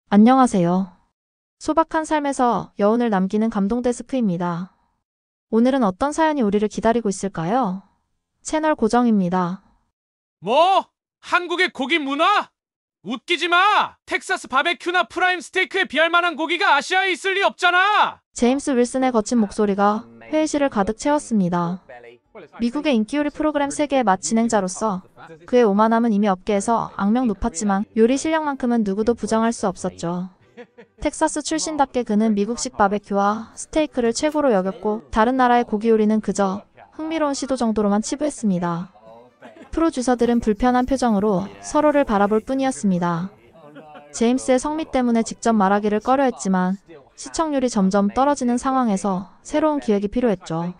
안녕하세요. 소박한 삶에서 여운을 남기는 감동 데스크입니다. 오늘은 어떤 사연이 우리를 기다리고 있을까요? 채널 고정입니다. 뭐? 한국의 고기 문화? 웃기지 마! 텍사스 바베큐나 프라임 스테이크에 비할 만한 고기가 아시아에 있을 리 없잖아! 제임스 윌슨의 거친 목소리가 회의실을 가득 채웠습니다. 미국의 인기 요리 프로그램 세계의 맛 진행자로서 그의 오만함은 이미 업계에서 악명 높았지만 요리 실력만큼은 누구도 부정할 수 없었죠. 텍사스 출신답게 그는 미국식 바베큐와 스테이크를 최고로 여겼고 다른 나라의 고기 요리는 그저 흥미로운 시도 정도로만 치부했습니다. 프로듀서들은 불편한 표정으로 서로를 바라볼 뿐이었습니다. 제임스의 성미 때문에 직접 말하기를 꺼려했지만 시청률이 점점 떨어지는 상황에서 새로운 기획이 필요했죠.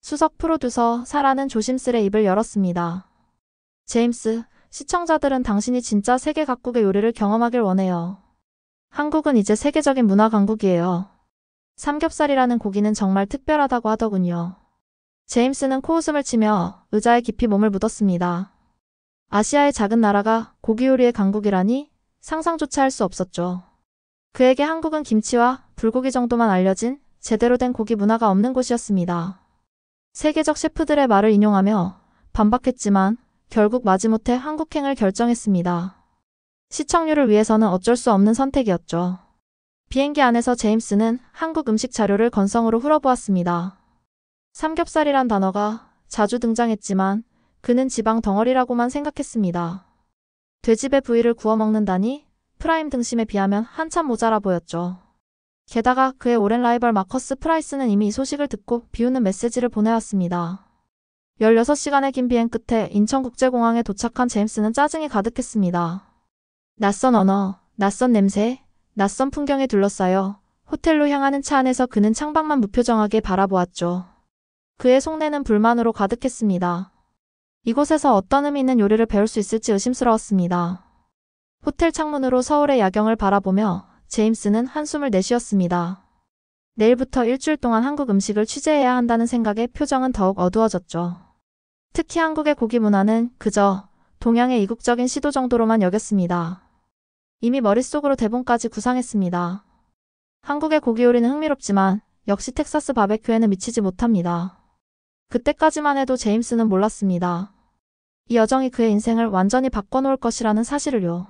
수석 프로듀서 사라는 조심스레 입을 열었습니다. 제임스, 시청자들은 당신이 진짜 세계 각국의 요리를 경험하길 원해요. 한국은 이제 세계적인 문화 강국이에요. 삼겹살이라는 고기는 정말 특별하다고 하더군요. 제임스는 코웃음을 치며 의자에 깊이 몸을 묻었습니다. 아시아의 작은 나라가 고기 요리의 강국이라니 상상조차 할 수 없었죠. 그에게 한국은 김치와 불고기 정도만 알려진 제대로 된 고기 문화가 없는 곳이었습니다. 세계적 셰프들의 말을 인용하며 반박했지만 결국 마지못해 한국행을 결정했습니다. 시청률을 위해서는 어쩔 수 없는 선택이었죠. 비행기 안에서 제임스는 한국 음식 자료를 건성으로 흘어보았습니다. 삼겹살이란 단어가 자주 등장했지만 그는 지방 덩어리라고만 생각했습니다. 돼지배 부위를 구워 먹는다니 프라임 등심에 비하면 한참 모자라 보였죠. 게다가 그의 오랜 라이벌 마커스 프라이스는 이미 이 소식을 듣고 비웃는 메시지를 보내왔습니다. 16시간의 긴 비행 끝에 인천국제공항에 도착한 제임스는 짜증이 가득했습니다. 낯선 언어, 낯선 냄새, 낯선 풍경에 둘러싸여 호텔로 향하는 차 안에서 그는 창밖만 무표정하게 바라보았죠. 그의 속내는 불만으로 가득했습니다. 이곳에서 어떤 의미 있는 요리를 배울 수 있을지 의심스러웠습니다. 호텔 창문으로 서울의 야경을 바라보며 제임스는 한숨을 내쉬었습니다. 내일부터 일주일 동안 한국 음식을 취재해야 한다는 생각에 표정은 더욱 어두워졌죠. 특히 한국의 고기 문화는 그저 동양의 이국적인 시도 정도로만 여겼습니다. 이미 머릿속으로 대본까지 구상했습니다. 한국의 고기 요리는 흥미롭지만 역시 텍사스 바베큐에는 미치지 못합니다. 그때까지만 해도 제임스는 몰랐습니다. 이 여정이 그의 인생을 완전히 바꿔놓을 것이라는 사실을요.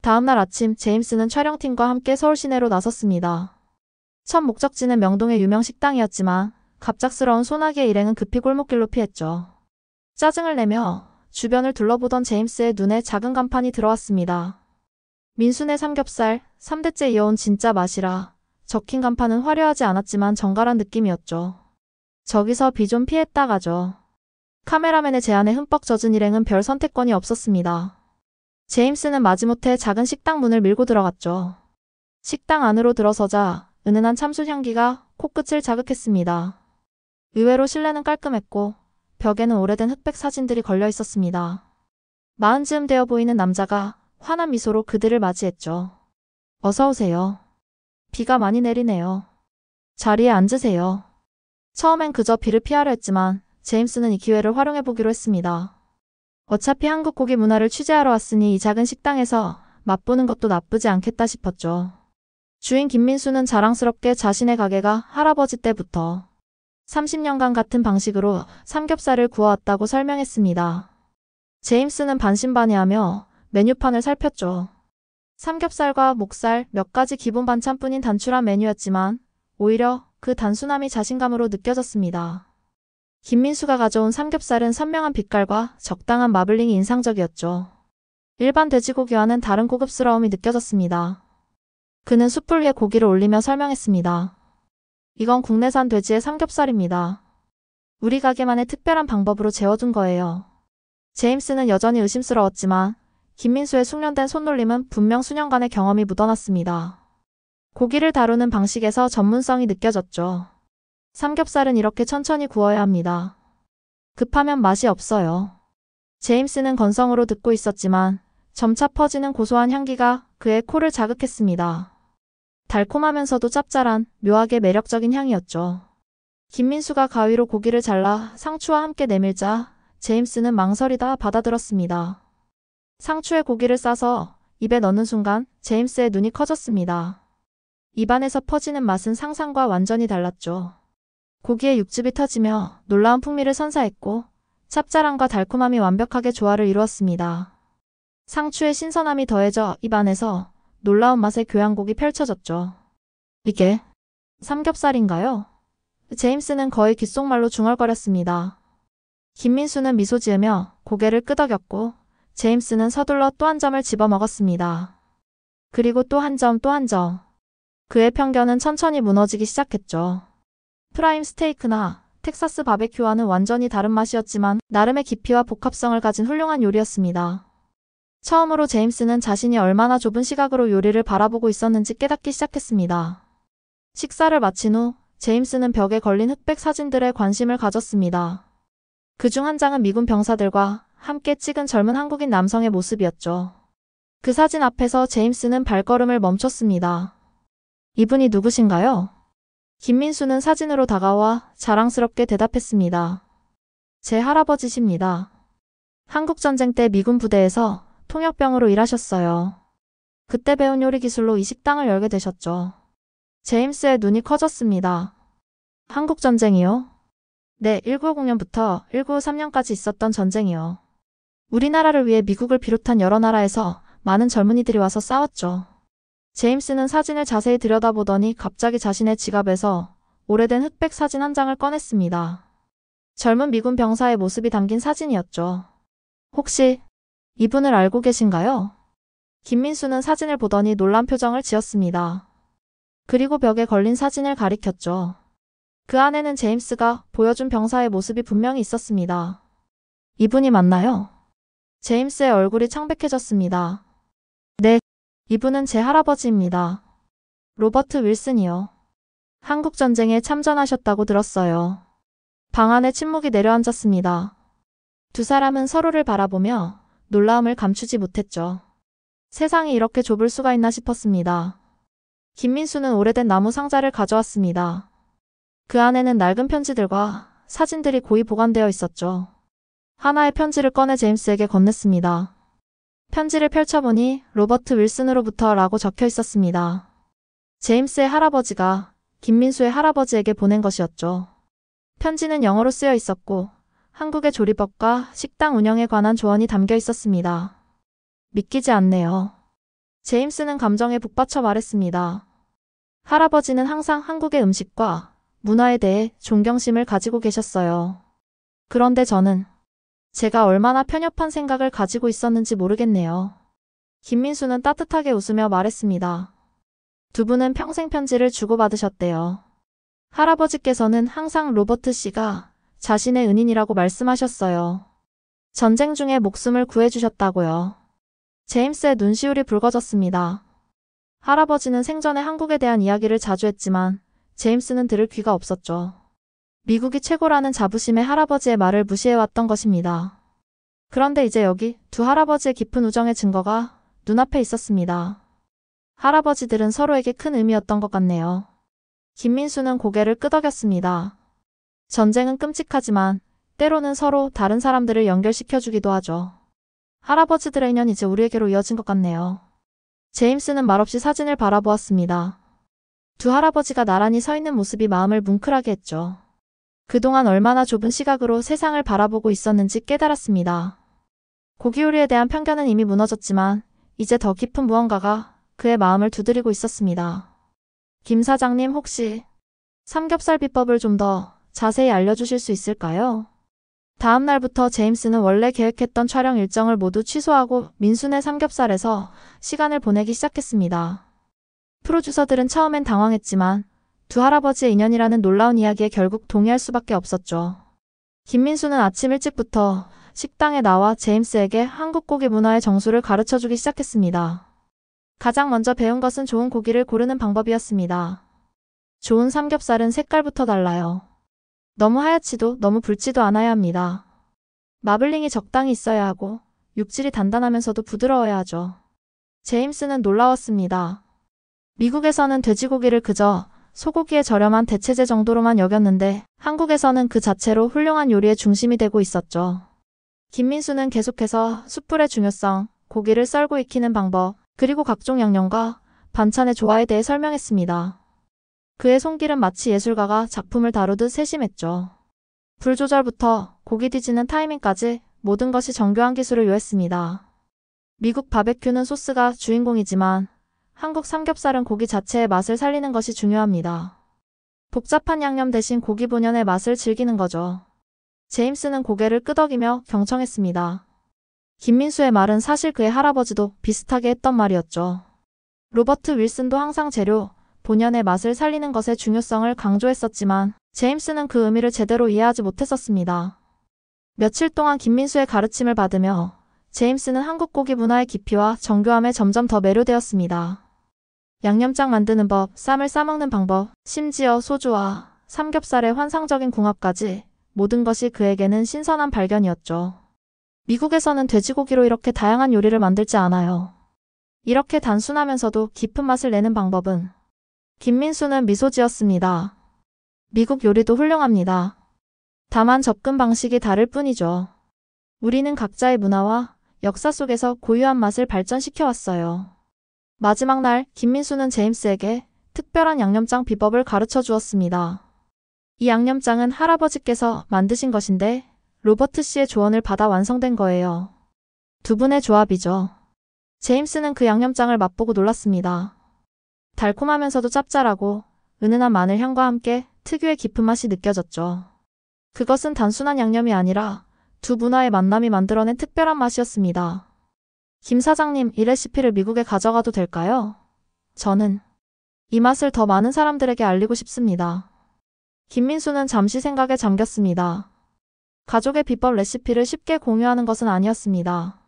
다음날 아침 제임스는 촬영팀과 함께 서울 시내로 나섰습니다. 첫 목적지는 명동의 유명 식당이었지만 갑작스러운 소나기의 일행은 급히 골목길로 피했죠. 짜증을 내며 주변을 둘러보던 제임스의 눈에 작은 간판이 들어왔습니다. 민순의 삼겹살, 3대째 이어온 진짜 맛이라. 적힌 간판은 화려하지 않았지만 정갈한 느낌이었죠. 저기서 비 좀 피했다 가죠. 카메라맨의 제안에 흠뻑 젖은 일행은 별 선택권이 없었습니다. 제임스는 마지못해 작은 식당 문을 밀고 들어갔죠. 식당 안으로 들어서자 은은한 참숯 향기가 코끝을 자극했습니다. 의외로 실내는 깔끔했고 벽에는 오래된 흑백 사진들이 걸려 있었습니다. 마흔쯤 되어 보이는 남자가 환한 미소로 그들을 맞이했죠. 어서 오세요. 비가 많이 내리네요. 자리에 앉으세요. 처음엔 그저 비를 피하려 했지만 제임스는 이 기회를 활용해보기로 했습니다. 어차피 한국 고기 문화를 취재하러 왔으니 이 작은 식당에서 맛보는 것도 나쁘지 않겠다 싶었죠. 주인 김민수는 자랑스럽게 자신의 가게가 할아버지 때부터 30년간 같은 방식으로 삼겹살을 구워왔다고 설명했습니다. 제임스는 반신반의하며 메뉴판을 살폈죠. 삼겹살과 목살, 몇 가지 기본 반찬뿐인 단출한 메뉴였지만 오히려 그 단순함이 자신감으로 느껴졌습니다. 김민수가 가져온 삼겹살은 선명한 빛깔과 적당한 마블링이 인상적이었죠. 일반 돼지고기와는 다른 고급스러움이 느껴졌습니다. 그는 숯불 위에 고기를 올리며 설명했습니다. 이건 국내산 돼지의 삼겹살입니다. 우리 가게만의 특별한 방법으로 재워둔 거예요. 제임스는 여전히 의심스러웠지만 김민수의 숙련된 손놀림은 분명 수년간의 경험이 묻어났습니다. 고기를 다루는 방식에서 전문성이 느껴졌죠. 삼겹살은 이렇게 천천히 구워야 합니다. 급하면 맛이 없어요. 제임스는 건성으로 듣고 있었지만 점차 퍼지는 고소한 향기가 그의 코를 자극했습니다. 달콤하면서도 짭짤한 묘하게 매력적인 향이었죠. 김민수가 가위로 고기를 잘라 상추와 함께 내밀자 제임스는 망설이다 받아들었습니다. 상추에 고기를 싸서 입에 넣는 순간 제임스의 눈이 커졌습니다. 입안에서 퍼지는 맛은 상상과 완전히 달랐죠. 고기의 육즙이 터지며 놀라운 풍미를 선사했고 짭짤함과 달콤함이 완벽하게 조화를 이루었습니다. 상추의 신선함이 더해져 입안에서 놀라운 맛의 교향곡이 펼쳐졌죠. 이게 삼겹살인가요? 제임스는 거의 귓속말로 중얼거렸습니다. 김민수는 미소 지으며 고개를 끄덕였고 제임스는 서둘러 또 한 점을 집어 먹었습니다. 그리고 또 한 점, 또 한 점. 그의 편견은 천천히 무너지기 시작했죠. 프라임 스테이크나 텍사스 바베큐와는 완전히 다른 맛이었지만 나름의 깊이와 복합성을 가진 훌륭한 요리였습니다. 처음으로 제임스는 자신이 얼마나 좁은 시각으로 요리를 바라보고 있었는지 깨닫기 시작했습니다. 식사를 마친 후 제임스는 벽에 걸린 흑백 사진들에 관심을 가졌습니다. 그중 한 장은 미군 병사들과 함께 찍은 젊은 한국인 남성의 모습이었죠. 그 사진 앞에서 제임스는 발걸음을 멈췄습니다. 이분이 누구신가요? 김민수는 사진으로 다가와 자랑스럽게 대답했습니다. 제 할아버지십니다. 한국전쟁 때 미군 부대에서 통역병으로 일하셨어요. 그때 배운 요리 기술로 이 식당을 열게 되셨죠. 제임스의 눈이 커졌습니다. 한국전쟁이요? 네, 1950년부터 1953년까지 있었던 전쟁이요. 우리나라를 위해 미국을 비롯한 여러 나라에서 많은 젊은이들이 와서 싸웠죠. 제임스는 사진을 자세히 들여다보더니 갑자기 자신의 지갑에서 오래된 흑백 사진 한 장을 꺼냈습니다. 젊은 미군 병사의 모습이 담긴 사진이었죠. 혹시 이분을 알고 계신가요? 김민수는 사진을 보더니 놀란 표정을 지었습니다. 그리고 벽에 걸린 사진을 가리켰죠. 그 안에는 제임스가 보여준 병사의 모습이 분명히 있었습니다. 이분이 맞나요? 제임스의 얼굴이 창백해졌습니다. 네, 이분은 제 할아버지입니다. 로버트 윌슨이요. 한국전쟁에 참전하셨다고 들었어요. 방 안에 침묵이 내려앉았습니다. 두 사람은 서로를 바라보며 놀라움을 감추지 못했죠. 세상이 이렇게 좁을 수가 있나 싶었습니다. 김민수는 오래된 나무 상자를 가져왔습니다. 그 안에는 낡은 편지들과 사진들이 고이 보관되어 있었죠. 하나의 편지를 꺼내 제임스에게 건넸습니다. 편지를 펼쳐보니 로버트 윌슨으로부터 라고 적혀 있었습니다. 제임스의 할아버지가 김민수의 할아버지에게 보낸 것이었죠. 편지는 영어로 쓰여 있었고 한국의 조리법과 식당 운영에 관한 조언이 담겨 있었습니다. 믿기지 않네요. 제임스는 감정에 북받쳐 말했습니다. 할아버지는 항상 한국의 음식과 문화에 대해 존경심을 가지고 계셨어요. 그런데 저는 제가 얼마나 편협한 생각을 가지고 있었는지 모르겠네요. 김민수는 따뜻하게 웃으며 말했습니다. 두 분은 평생 편지를 주고받으셨대요. 할아버지께서는 항상 로버트 씨가 자신의 은인이라고 말씀하셨어요. 전쟁 중에 목숨을 구해주셨다고요. 제임스의 눈시울이 붉어졌습니다. 할아버지는 생전에 한국에 대한 이야기를 자주 했지만 제임스는 들을 귀가 없었죠. 미국이 최고라는 자부심에 할아버지의 말을 무시해왔던 것입니다. 그런데 이제 여기 두 할아버지의 깊은 우정의 증거가 눈앞에 있었습니다. 할아버지들은 서로에게 큰 의미였던 것 같네요. 김민수는 고개를 끄덕였습니다. 전쟁은 끔찍하지만 때로는 서로 다른 사람들을 연결시켜주기도 하죠. 할아버지들의 인연이 이제 우리에게로 이어진 것 같네요. 제임스는 말없이 사진을 바라보았습니다. 두 할아버지가 나란히 서 있는 모습이 마음을 뭉클하게 했죠. 그동안 얼마나 좁은 시각으로 세상을 바라보고 있었는지 깨달았습니다. 고기 요리에 대한 편견은 이미 무너졌지만 이제 더 깊은 무언가가 그의 마음을 두드리고 있었습니다. 김 사장님 혹시 삼겹살 비법을 좀 더 자세히 알려주실 수 있을까요? 다음 날부터 제임스는 원래 계획했던 촬영 일정을 모두 취소하고 민수네 삼겹살에서 시간을 보내기 시작했습니다. 프로듀서들은 처음엔 당황했지만 두 할아버지의 인연이라는 놀라운 이야기에 결국 동의할 수밖에 없었죠. 김민수는 아침 일찍부터 식당에 나와 제임스에게 한국 고기 문화의 정수를 가르쳐주기 시작했습니다. 가장 먼저 배운 것은 좋은 고기를 고르는 방법이었습니다. 좋은 삼겹살은 색깔부터 달라요. 너무 하얗지도 너무 붉지도 않아야 합니다. 마블링이 적당히 있어야 하고 육질이 단단하면서도 부드러워야 하죠. 제임스는 놀라웠습니다. 미국에서는 돼지고기를 그저 소고기의 저렴한 대체제 정도로만 여겼는데 한국에서는 그 자체로 훌륭한 요리의 중심이 되고 있었죠. 김민수는 계속해서 숯불의 중요성, 고기를 썰고 익히는 방법, 그리고 각종 양념과 반찬의 조화에 대해 설명했습니다. 그의 손길은 마치 예술가가 작품을 다루듯 세심했죠. 불 조절부터 고기 뒤지는 타이밍까지 모든 것이 정교한 기술을 요했습니다. 미국 바베큐는 소스가 주인공이지만 한국 삼겹살은 고기 자체의 맛을 살리는 것이 중요합니다. 복잡한 양념 대신 고기 본연의 맛을 즐기는 거죠. 제임스는 고개를 끄덕이며 경청했습니다. 김민수의 말은 사실 그의 할아버지도 비슷하게 했던 말이었죠. 로버트 윌슨도 항상 재료, 본연의 맛을 살리는 것의 중요성을 강조했었지만 제임스는 그 의미를 제대로 이해하지 못했었습니다. 며칠 동안 김민수의 가르침을 받으며 제임스는 한국 고기 문화의 깊이와 정교함에 점점 더 매료되었습니다. 양념장 만드는 법, 쌈을 싸먹는 방법, 심지어 소주와 삼겹살의 환상적인 궁합까지 모든 것이 그에게는 신선한 발견이었죠. 미국에서는 돼지고기로 이렇게 다양한 요리를 만들지 않아요. 이렇게 단순하면서도 깊은 맛을 내는 방법은 김민수는 미소 지었습니다. 미국 요리도 훌륭합니다. 다만 접근 방식이 다를 뿐이죠. 우리는 각자의 문화와 역사 속에서 고유한 맛을 발전시켜왔어요. 마지막 날 김민수는 제임스에게 특별한 양념장 비법을 가르쳐 주었습니다. 이 양념장은 할아버지께서 만드신 것인데 로버트 씨의 조언을 받아 완성된 거예요. 두 분의 조합이죠. 제임스는 그 양념장을 맛보고 놀랐습니다. 달콤하면서도 짭짤하고 은은한 마늘 향과 함께 특유의 깊은 맛이 느껴졌죠. 그것은 단순한 양념이 아니라 두 문화의 만남이 만들어낸 특별한 맛이었습니다. 김 사장님, 이 레시피를 미국에 가져가도 될까요? 저는 이 맛을 더 많은 사람들에게 알리고 싶습니다. 김민수는 잠시 생각에 잠겼습니다. 가족의 비법 레시피를 쉽게 공유하는 것은 아니었습니다.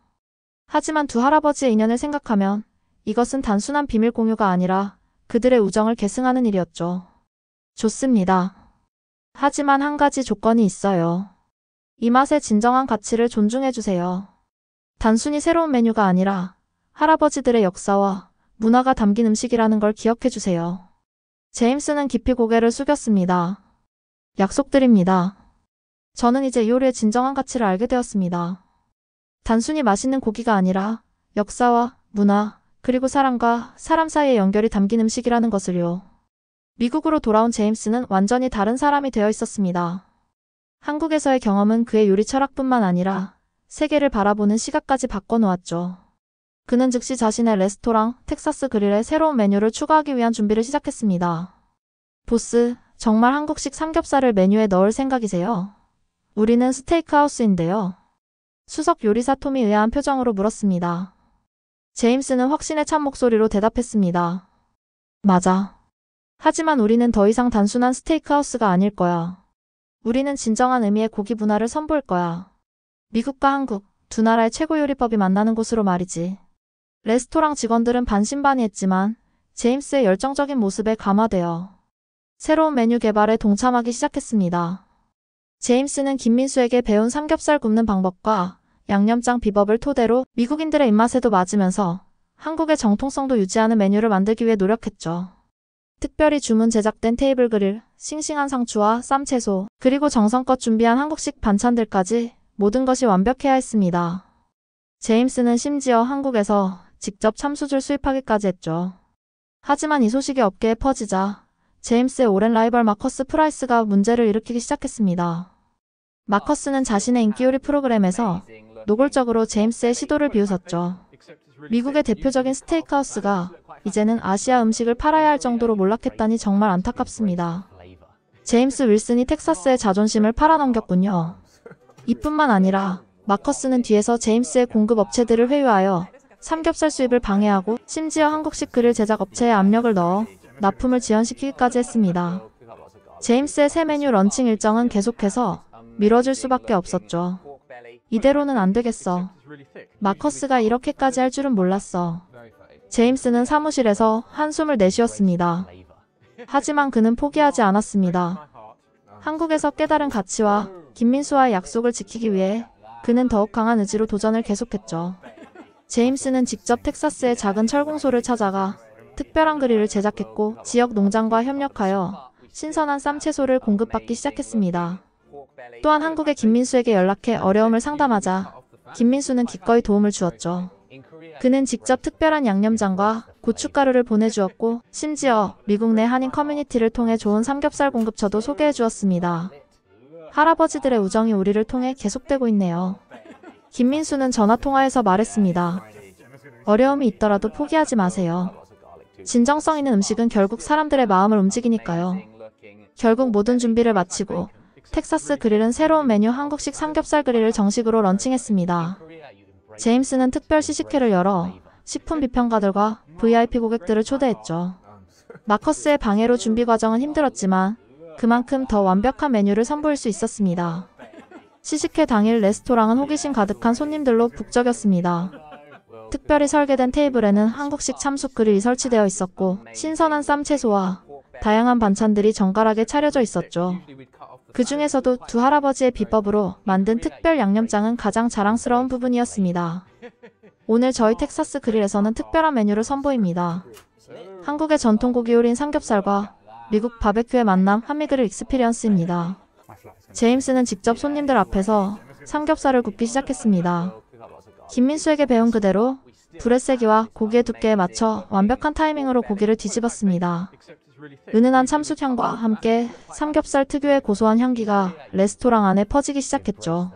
하지만 두 할아버지의 인연을 생각하면 이것은 단순한 비밀 공유가 아니라 그들의 우정을 계승하는 일이었죠. 좋습니다. 하지만 한 가지 조건이 있어요. 이 맛의 진정한 가치를 존중해주세요. 단순히 새로운 메뉴가 아니라 할아버지들의 역사와 문화가 담긴 음식이라는 걸 기억해주세요. 제임스는 깊이 고개를 숙였습니다. 약속드립니다. 저는 이제 이 요리의 진정한 가치를 알게 되었습니다. 단순히 맛있는 고기가 아니라 역사와 문화, 그리고 사람과 사람 사이의 연결이 담긴 음식이라는 것을요. 미국으로 돌아온 제임스는 완전히 다른 사람이 되어 있었습니다. 한국에서의 경험은 그의 요리 철학뿐만 아니라 세계를 바라보는 시각까지 바꿔놓았죠. 그는 즉시 자신의 레스토랑 텍사스 그릴에 새로운 메뉴를 추가하기 위한 준비를 시작했습니다. 보스, 정말 한국식 삼겹살을 메뉴에 넣을 생각이세요? 우리는 스테이크하우스인데요. 수석 요리사 톰이 의아한 표정으로 물었습니다. 제임스는 확신에 찬 목소리로 대답했습니다. 맞아. 하지만 우리는 더 이상 단순한 스테이크하우스가 아닐 거야. 우리는 진정한 의미의 고기 문화를 선보일 거야. 미국과 한국, 두 나라의 최고 요리법이 만나는 곳으로 말이지. 레스토랑 직원들은 반신반의했지만 제임스의 열정적인 모습에 감화되어 새로운 메뉴 개발에 동참하기 시작했습니다. 제임스는 김민수에게 배운 삼겹살 굽는 방법과 양념장 비법을 토대로 미국인들의 입맛에도 맞으면서 한국의 정통성도 유지하는 메뉴를 만들기 위해 노력했죠. 특별히 주문 제작된 테이블 그릴, 싱싱한 상추와 쌈채소, 그리고 정성껏 준비한 한국식 반찬들까지 모든 것이 완벽해야 했습니다. 제임스는 심지어 한국에서 직접 참수줄 수입하기까지 했죠. 하지만 이 소식이 업계에 퍼지자 제임스의 오랜 라이벌 마커스 프라이스가 문제를 일으키기 시작했습니다. 마커스는 자신의 인기 요리 프로그램에서 노골적으로 제임스의 시도를 비웃었죠. 미국의 대표적인 스테이크하우스가 이제는 아시아 음식을 팔아야 할 정도로 몰락했다니 정말 안타깝습니다. 제임스 윌슨이 텍사스의 자존심을 팔아넘겼군요. 이뿐만 아니라 마커스는 뒤에서 제임스의 공급 업체들을 회유하여 삼겹살 수입을 방해하고 심지어 한국식 그릴 제작 업체에 압력을 넣어 납품을 지연시키기까지 했습니다. 제임스의 새 메뉴 런칭 일정은 계속해서 미뤄질 수밖에 없었죠. 이대로는 안 되겠어. 마커스가 이렇게까지 할 줄은 몰랐어. 제임스는 사무실에서 한숨을 내쉬었습니다. 하지만 그는 포기하지 않았습니다. 한국에서 깨달은 가치와 김민수와의 약속을 지키기 위해 그는 더욱 강한 의지로 도전을 계속했죠. 제임스는 직접 텍사스의 작은 철공소를 찾아가 특별한 그릴을 제작했고 지역 농장과 협력하여 신선한 쌈채소를 공급받기 시작했습니다. 또한 한국의 김민수에게 연락해 어려움을 상담하자 김민수는 기꺼이 도움을 주었죠. 그는 직접 특별한 양념장과 고춧가루를 보내주었고 심지어 미국 내 한인 커뮤니티를 통해 좋은 삼겹살 공급처도 소개해 주었습니다. 할아버지들의 우정이 우리를 통해 계속되고 있네요. 김민수는 전화통화에서 말했습니다. 어려움이 있더라도 포기하지 마세요. 진정성 있는 음식은 결국 사람들의 마음을 움직이니까요. 결국 모든 준비를 마치고 텍사스 그릴은 새로운 메뉴 한국식 삼겹살 그릴을 정식으로 런칭했습니다. 제임스는 특별 시식회를 열어 식품 비평가들과 VIP 고객들을 초대했죠. 마커스의 방해로 준비 과정은 힘들었지만 그만큼 더 완벽한 메뉴를 선보일 수 있었습니다. 시식회 당일 레스토랑은 호기심 가득한 손님들로 북적였습니다. 특별히 설계된 테이블에는 한국식 참숯 그릴이 설치되어 있었고 신선한 쌈채소와 다양한 반찬들이 정갈하게 차려져 있었죠. 그 중에서도 두 할아버지의 비법으로 만든 특별 양념장은 가장 자랑스러운 부분이었습니다. 오늘 저희 텍사스 그릴에서는 특별한 메뉴를 선보입니다. 한국의 전통 고기 요리인 삼겹살과 미국 바베큐의 만남 한미그릴 익스피리언스입니다. 제임스는 직접 손님들 앞에서 삼겹살을 굽기 시작했습니다. 김민수에게 배운 그대로 불의 세기와 고기의 두께에 맞춰 완벽한 타이밍으로 고기를 뒤집었습니다. 은은한 참숯향과 함께 삼겹살 특유의 고소한 향기가 레스토랑 안에 퍼지기 시작했죠.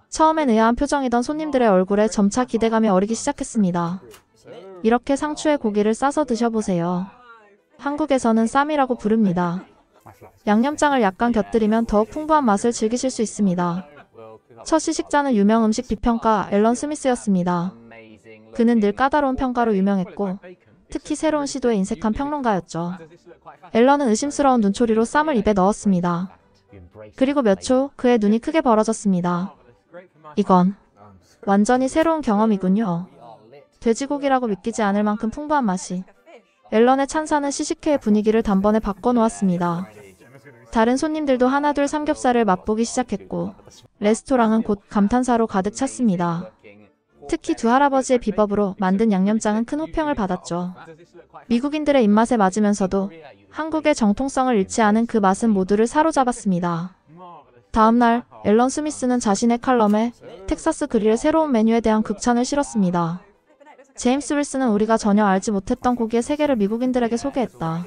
처음엔 의아한 표정이던 손님들의 얼굴에 점차 기대감이 어리기 시작했습니다. 이렇게 상추에 고기를 싸서 드셔보세요. 한국에서는 쌈이라고 부릅니다. 양념장을 약간 곁들이면 더욱 풍부한 맛을 즐기실 수 있습니다. 첫 시식자는 유명 음식 비평가 앨런 스미스였습니다. 그는 늘 까다로운 평가로 유명했고 특히 새로운 시도에 인색한 평론가였죠. 앨런은 의심스러운 눈초리로 쌈을 입에 넣었습니다. 그리고 몇 초 그의 눈이 크게 벌어졌습니다. 이건 완전히 새로운 경험이군요. 돼지고기라고 믿기지 않을 만큼 풍부한 맛이. 앨런의 찬사는 시식회의 분위기를 단번에 바꿔놓았습니다. 다른 손님들도 하나둘 삼겹살을 맛보기 시작했고 레스토랑은 곧 감탄사로 가득 찼습니다. 특히 두 할아버지의 비법으로 만든 양념장은 큰 호평을 받았죠. 미국인들의 입맛에 맞으면서도 한국의 정통성을 잃지 않은 그 맛은 모두를 사로잡았습니다. 다음날 앨런 스미스는 자신의 칼럼에 텍사스 그릴의 새로운 메뉴에 대한 극찬을 실었습니다. 제임스 윌슨은 우리가 전혀 알지 못했던 고기의 세계를 미국인들에게 소개했다.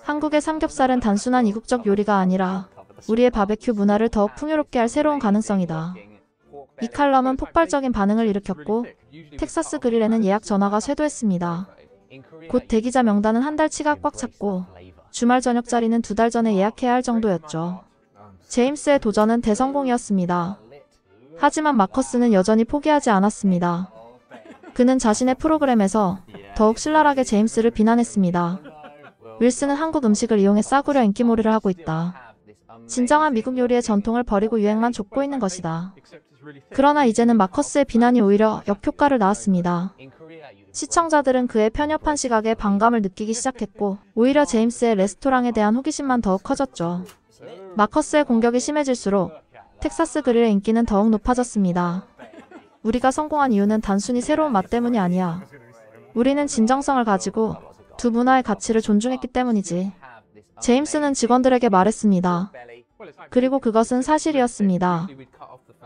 한국의 삼겹살은 단순한 이국적 요리가 아니라 우리의 바베큐 문화를 더욱 풍요롭게 할 새로운 가능성이다. 이 칼럼은 폭발적인 반응을 일으켰고 텍사스 그릴에는 예약 전화가 쇄도했습니다. 곧 대기자 명단은 한 달치가 꽉 찼고 주말 저녁 자리는 2달 전에 예약해야 할 정도였죠. 제임스의 도전은 대성공이었습니다. 하지만 마커스는 여전히 포기하지 않았습니다. 그는 자신의 프로그램에서 더욱 신랄하게 제임스를 비난했습니다. 윌슨은 한국 음식을 이용해 싸구려 인기몰이를 하고 있다. 진정한 미국 요리의 전통을 버리고 유행만 좇고 있는 것이다. 그러나 이제는 마커스의 비난이 오히려 역효과를 낳았습니다. 시청자들은 그의 편협한 시각에 반감을 느끼기 시작했고 오히려 제임스의 레스토랑에 대한 호기심만 더욱 커졌죠. 마커스의 공격이 심해질수록 텍사스 그릴의 인기는 더욱 높아졌습니다. 우리가 성공한 이유는 단순히 새로운 맛 때문이 아니야. 우리는 진정성을 가지고 두 문화의 가치를 존중했기 때문이지. 제임스는 직원들에게 말했습니다. 그리고 그것은 사실이었습니다.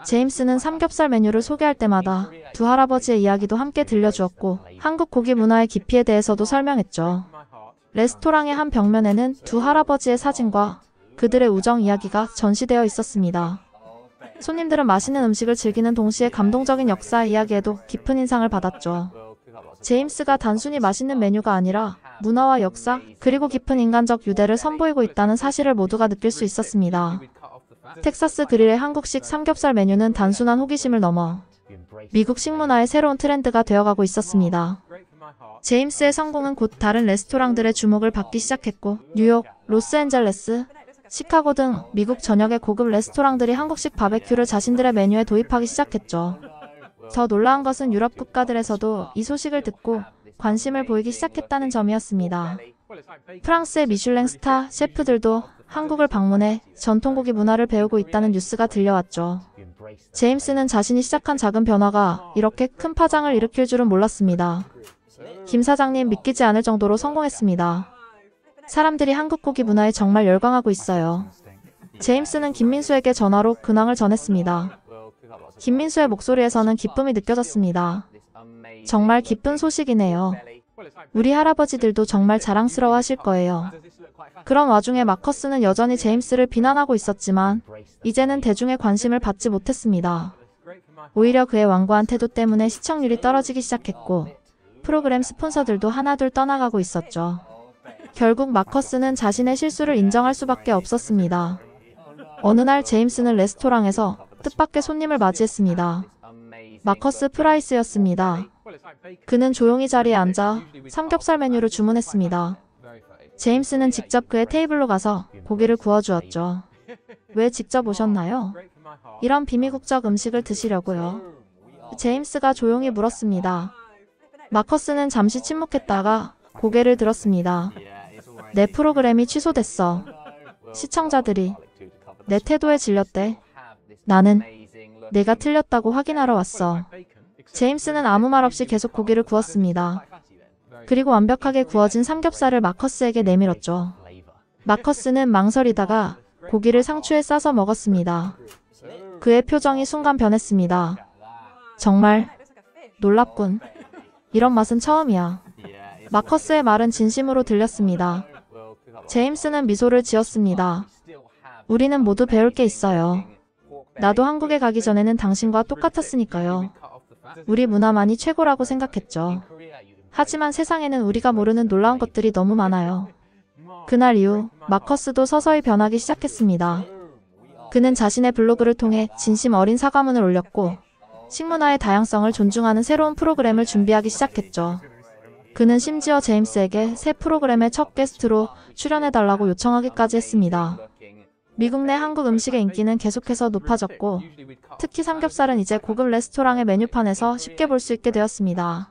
제임스는 삼겹살 메뉴를 소개할 때마다 두 할아버지의 이야기도 함께 들려주었고 한국 고기 문화의 깊이에 대해서도 설명했죠. 레스토랑의 한 벽면에는 두 할아버지의 사진과 그들의 우정 이야기가 전시되어 있었습니다. 손님들은 맛있는 음식을 즐기는 동시에 감동적인 역사 이야기에도 깊은 인상을 받았죠. 제임스가 단순히 맛있는 메뉴가 아니라 문화와 역사, 그리고 깊은 인간적 유대를 선보이고 있다는 사실을 모두가 느낄 수 있었습니다. 텍사스 그릴의 한국식 삼겹살 메뉴는 단순한 호기심을 넘어 미국 식문화의 새로운 트렌드가 되어가고 있었습니다. 제임스의 성공은 곧 다른 레스토랑들의 주목을 받기 시작했고 뉴욕, 로스앤젤레스, 시카고 등 미국 전역의 고급 레스토랑들이 한국식 바베큐를 자신들의 메뉴에 도입하기 시작했죠. 더 놀라운 것은 유럽 국가들에서도 이 소식을 듣고 관심을 보이기 시작했다는 점이었습니다. 프랑스의 미슐랭 스타 셰프들도 한국을 방문해 전통고기 문화를 배우고 있다는 뉴스가 들려왔죠. 제임스는 자신이 시작한 작은 변화가 이렇게 큰 파장을 일으킬 줄은 몰랐습니다. 김 사장님, 믿기지 않을 정도로 성공했습니다. 사람들이 한국 고기 문화에 정말 열광하고 있어요. 제임스는 김민수에게 전화로 근황을 전했습니다. 김민수의 목소리에서는 기쁨이 느껴졌습니다. 정말 기쁜 소식이네요. 우리 할아버지들도 정말 자랑스러워 하실 거예요. 그런 와중에 마커스는 여전히 제임스를 비난하고 있었지만 이제는 대중의 관심을 받지 못했습니다. 오히려 그의 완고한 태도 때문에 시청률이 떨어지기 시작했고 프로그램 스폰서들도 하나둘 떠나가고 있었죠. 결국 마커스는 자신의 실수를 인정할 수밖에 없었습니다. 어느 날 제임스는 레스토랑에서 뜻밖의 손님을 맞이했습니다. 마커스 프라이스였습니다. 그는 조용히 자리에 앉아 삼겹살 메뉴를 주문했습니다. 제임스는 직접 그의 테이블로 가서 고기를 구워주었죠. 왜 직접 오셨나요? 이런 비미국적 음식을 드시려고요. 제임스가 조용히 물었습니다. 마커스는 잠시 침묵했다가 고개를 들었습니다. 내 프로그램이 취소됐어. 시청자들이 내 태도에 질렸대. 나는 내가 틀렸다고 확인하러 왔어. 제임스는 아무 말 없이 계속 고기를 구웠습니다. 그리고 완벽하게 구워진 삼겹살을 마커스에게 내밀었죠. 마커스는 망설이다가 고기를 상추에 싸서 먹었습니다. 그의 표정이 순간 변했습니다. 정말 놀랍군. 이런 맛은 처음이야. 마커스의 말은 진심으로 들렸습니다. 제임스는 미소를 지었습니다. 우리는 모두 배울 게 있어요. 나도 한국에 가기 전에는 당신과 똑같았으니까요. 우리 문화만이 최고라고 생각했죠. 하지만 세상에는 우리가 모르는 놀라운 것들이 너무 많아요. 그날 이후 마커스도 서서히 변하기 시작했습니다. 그는 자신의 블로그를 통해 진심 어린 사과문을 올렸고 식문화의 다양성을 존중하는 새로운 프로그램을 준비하기 시작했죠. 그는 심지어 제임스에게 새 프로그램의 첫 게스트로 출연해달라고 요청하기까지 했습니다. 미국 내 한국 음식의 인기는 계속해서 높아졌고 특히 삼겹살은 이제 고급 레스토랑의 메뉴판에서 쉽게 볼 수 있게 되었습니다.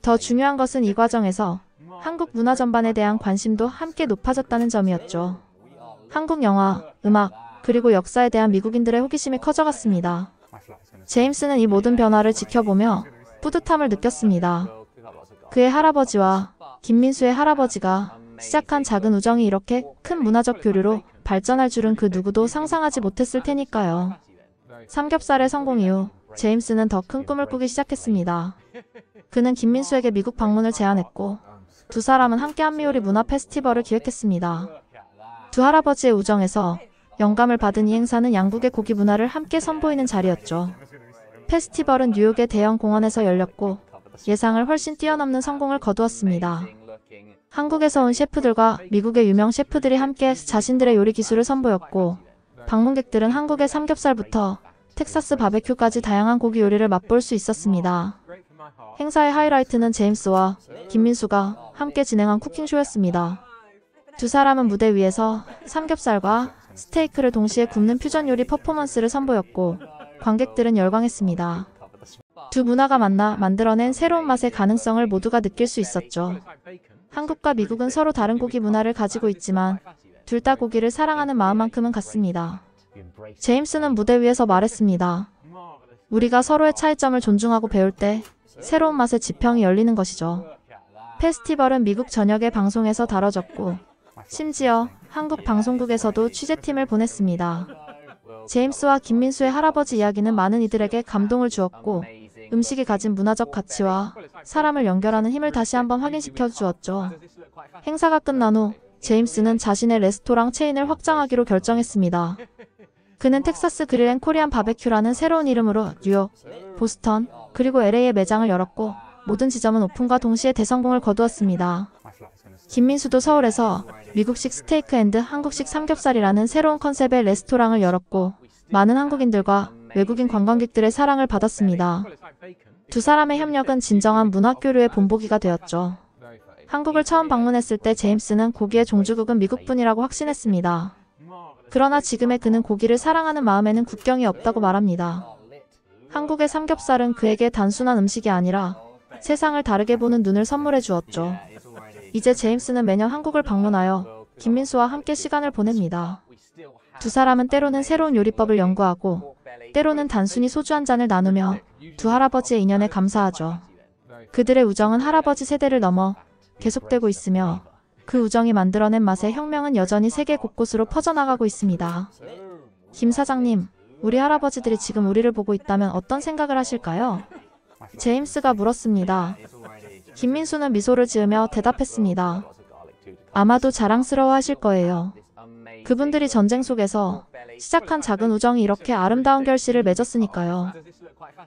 더 중요한 것은 이 과정에서 한국 문화 전반에 대한 관심도 함께 높아졌다는 점이었죠. 한국 영화, 음악, 그리고 역사에 대한 미국인들의 호기심이 커져갔습니다. 제임스는 이 모든 변화를 지켜보며 뿌듯함을 느꼈습니다. 그의 할아버지와 김민수의 할아버지가 시작한 작은 우정이 이렇게 큰 문화적 교류로 발전할 줄은 그 누구도 상상하지 못했을 테니까요. 삼겹살의 성공 이후 제임스는 더 큰 꿈을 꾸기 시작했습니다. 그는 김민수에게 미국 방문을 제안했고 두 사람은 함께 한미요리 문화 페스티벌을 기획했습니다. 두 할아버지의 우정에서 영감을 받은 이 행사는 양국의 고기 문화를 함께 선보이는 자리였죠. 페스티벌은 뉴욕의 대형 공원에서 열렸고 예상을 훨씬 뛰어넘는 성공을 거두었습니다. 한국에서 온 셰프들과 미국의 유명 셰프들이 함께 자신들의 요리 기술을 선보였고 방문객들은 한국의 삼겹살부터 텍사스 바베큐까지 다양한 고기 요리를 맛볼 수 있었습니다. 행사의 하이라이트는 제임스와 김민수가 함께 진행한 쿠킹쇼였습니다. 두 사람은 무대 위에서 삼겹살과 스테이크를 동시에 굽는 퓨전 요리 퍼포먼스를 선보였고 관객들은 열광했습니다. 두 문화가 만나 만들어낸 새로운 맛의 가능성을 모두가 느낄 수 있었죠. 한국과 미국은 서로 다른 고기 문화를 가지고 있지만 둘 다 고기를 사랑하는 마음만큼은 같습니다. 제임스는 무대 위에서 말했습니다. 우리가 서로의 차이점을 존중하고 배울 때 새로운 맛의 지평이 열리는 것이죠. 페스티벌은 미국 전역의 방송에서 다뤄졌고 심지어 한국 방송국에서도 취재팀을 보냈습니다. 제임스와 김민수의 할아버지 이야기는 많은 이들에게 감동을 주었고 음식이 가진 문화적 가치와 사람을 연결하는 힘을 다시 한번 확인시켜 주었죠. 행사가 끝난 후 제임스는 자신의 레스토랑 체인을 확장하기로 결정했습니다. 그는 텍사스 그릴 앤 코리안 바베큐라는 새로운 이름으로 뉴욕, 보스턴, 그리고 LA에 매장을 열었고 모든 지점은 오픈과 동시에 대성공을 거두었습니다. 김민수도 서울에서 미국식 스테이크 앤드 한국식 삼겹살이라는 새로운 컨셉의 레스토랑을 열었고 많은 한국인들과 외국인 관광객들의 사랑을 받았습니다. 두 사람의 협력은 진정한 문화교류의 본보기가 되었죠. 한국을 처음 방문했을 때 제임스는 고기의 종주국은 미국뿐이라고 확신했습니다. 그러나 지금의 그는 고기를 사랑하는 마음에는 국경이 없다고 말합니다. 한국의 삼겹살은 그에게 단순한 음식이 아니라 세상을 다르게 보는 눈을 선물해 주었죠. 이제 제임스는 매년 한국을 방문하여 김민수와 함께 시간을 보냅니다. 두 사람은 때로는 새로운 요리법을 연구하고 때로는 단순히 소주 한 잔을 나누며 두 할아버지의 인연에 감사하죠. 그들의 우정은 할아버지 세대를 넘어 계속되고 있으며 그 우정이 만들어낸 맛의 혁명은 여전히 세계 곳곳으로 퍼져나가고 있습니다. 김 사장님, 우리 할아버지들이 지금 우리를 보고 있다면 어떤 생각을 하실까요? 제임스가 물었습니다. 김민수는 미소를 지으며 대답했습니다. 아마도 자랑스러워하실 거예요. 그분들이 전쟁 속에서 시작한 작은 우정이 이렇게 아름다운 결실을 맺었으니까요.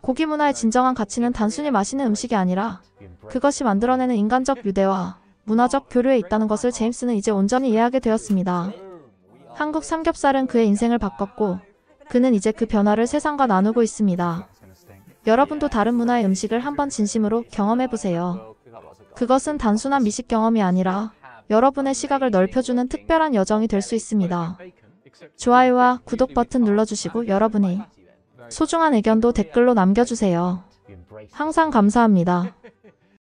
고기 문화의 진정한 가치는 단순히 맛있는 음식이 아니라 그것이 만들어내는 인간적 유대와 문화적 교류에 있다는 것을 제임스는 이제 온전히 이해하게 되었습니다. 한국 삼겹살은 그의 인생을 바꿨고 그는 이제 그 변화를 세상과 나누고 있습니다. 여러분도 다른 문화의 음식을 한번 진심으로 경험해보세요. 그것은 단순한 미식 경험이 아니라 여러분의 시각을 넓혀주는 특별한 여정이 될 수 있습니다. 좋아요와 구독 버튼 눌러주시고 여러분의 소중한 의견도 댓글로 남겨주세요. 항상 감사합니다.